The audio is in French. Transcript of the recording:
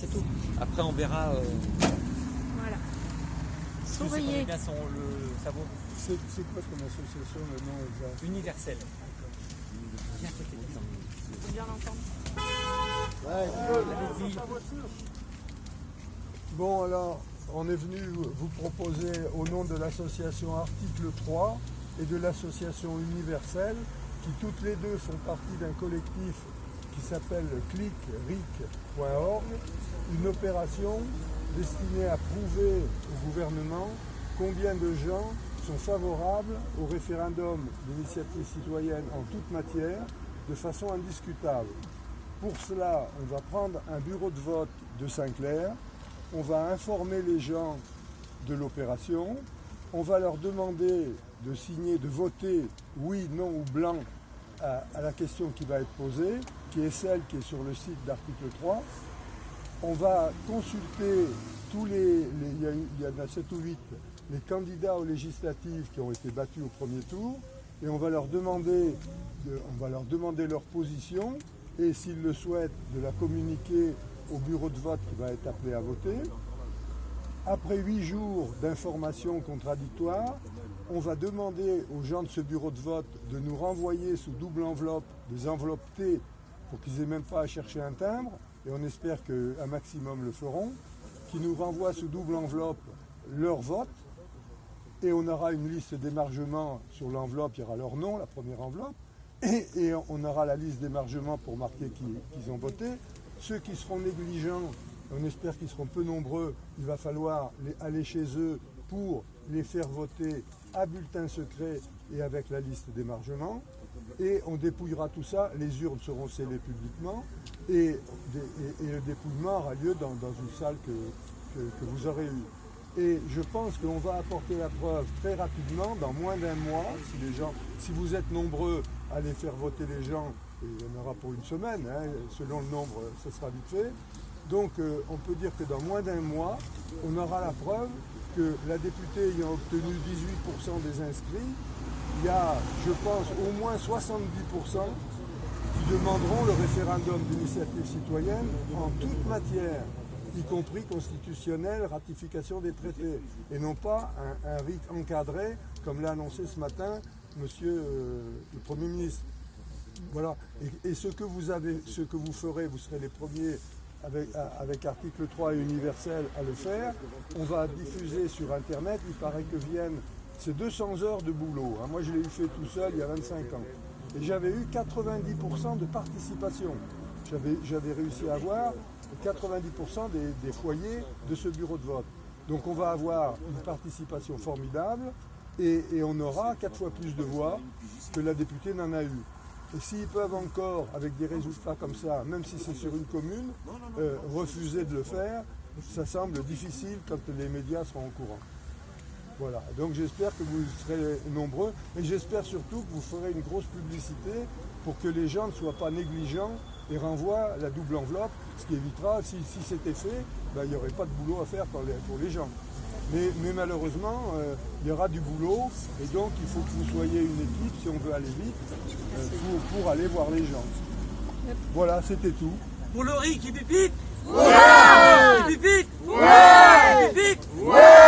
C'est tout. Après, on verra. Voilà. Surveiller. Bien le sabot. C'est quoi ton association, le nom exact? Universel. Faut bien l'entendre. Bon, alors, on est venu vous proposer, au nom de l'association Article 3 et de l'association Universelle, qui toutes les deux font partie d'un collectif qui s'appelle clickric.org, une opération destinée à prouver au gouvernement combien de gens sont favorables au référendum d'initiative citoyenne en toute matière, de façon indiscutable. Pour cela, on va prendre un bureau de vote de Saint-Clair, on va informer les gens de l'opération, on va leur demander de signer, de voter oui, non ou blanc à la question qui va être posée, qui est celle qui est sur le site d'Article 3. On va consulter tous il y en a 7 ou 8, les candidats aux législatives qui ont été battus au premier tour, et on va leur demander leur position, et s'ils le souhaitent, de la communiquer au bureau de vote qui va être appelé à voter. Après 8 jours d'informations contradictoires, on va demander aux gens de ce bureau de vote de nous renvoyer sous double enveloppe des enveloppes T pour qu'ils n'aient même pas à chercher un timbre, et on espère qu'un maximum le feront, qui nous renvoient sous double enveloppe leur vote, et on aura une liste d'émargement sur l'enveloppe, il y aura leur nom, la première enveloppe, et on aura la liste d'émargement pour marquer qu'ils ont voté. Ceux qui seront négligents, on espère qu'ils seront peu nombreux, il va falloir aller chez eux pour les faire voter à bulletin secret et avec la liste d'émargement. Et on dépouillera tout ça, les urnes seront scellées publiquement, et le dépouillement aura lieu dans une salle que vous aurez eue. Et je pense qu'on va apporter la preuve très rapidement, dans moins d'un mois, si vous êtes nombreux à aller faire voter les gens, et il y en aura pour une semaine, hein, selon le nombre, ce sera vite fait. Donc on peut dire que dans moins d'un mois, on aura la preuve que la députée ayant obtenu 18% des inscrits, il y a, je pense, au moins 70% qui demanderont le référendum d'initiative citoyenne en toute matière, y compris constitutionnelle, ratification des traités, et non pas un rite encadré, comme l'a annoncé ce matin monsieur le Premier ministre. Voilà. Et ce que vous ferez, vous serez les premiers avec Article 3 et Universel à le faire. On va diffuser sur Internet, il paraît que c'est 200 heures de boulot. Hein. Moi, je l'ai fait tout seul il y a 25 ans. Et j'avais eu 90% de participation. J'avais réussi à avoir 90% des foyers de ce bureau de vote. Donc on va avoir une participation formidable et on aura 4 fois plus de voix que la députée n'en a eu. Et s'ils peuvent encore, avec des résultats comme ça, même si c'est sur une commune, refuser de le faire, ça semble difficile quand les médias seront au courant. Voilà, donc j'espère que vous serez nombreux, et j'espère surtout que vous ferez une grosse publicité pour que les gens ne soient pas négligents et renvoient la double enveloppe, ce qui évitera, si c'était fait, ben, il n'y aurait pas de boulot à faire pour les gens. Mais malheureusement, il y aura du boulot, et donc il faut que vous soyez une équipe, si on veut aller vite, pour aller voir les gens. Voilà, c'était tout. Pour le riz qui pipite. Ouais. Qui pipite. Ouais. Qui pipite. Ouais.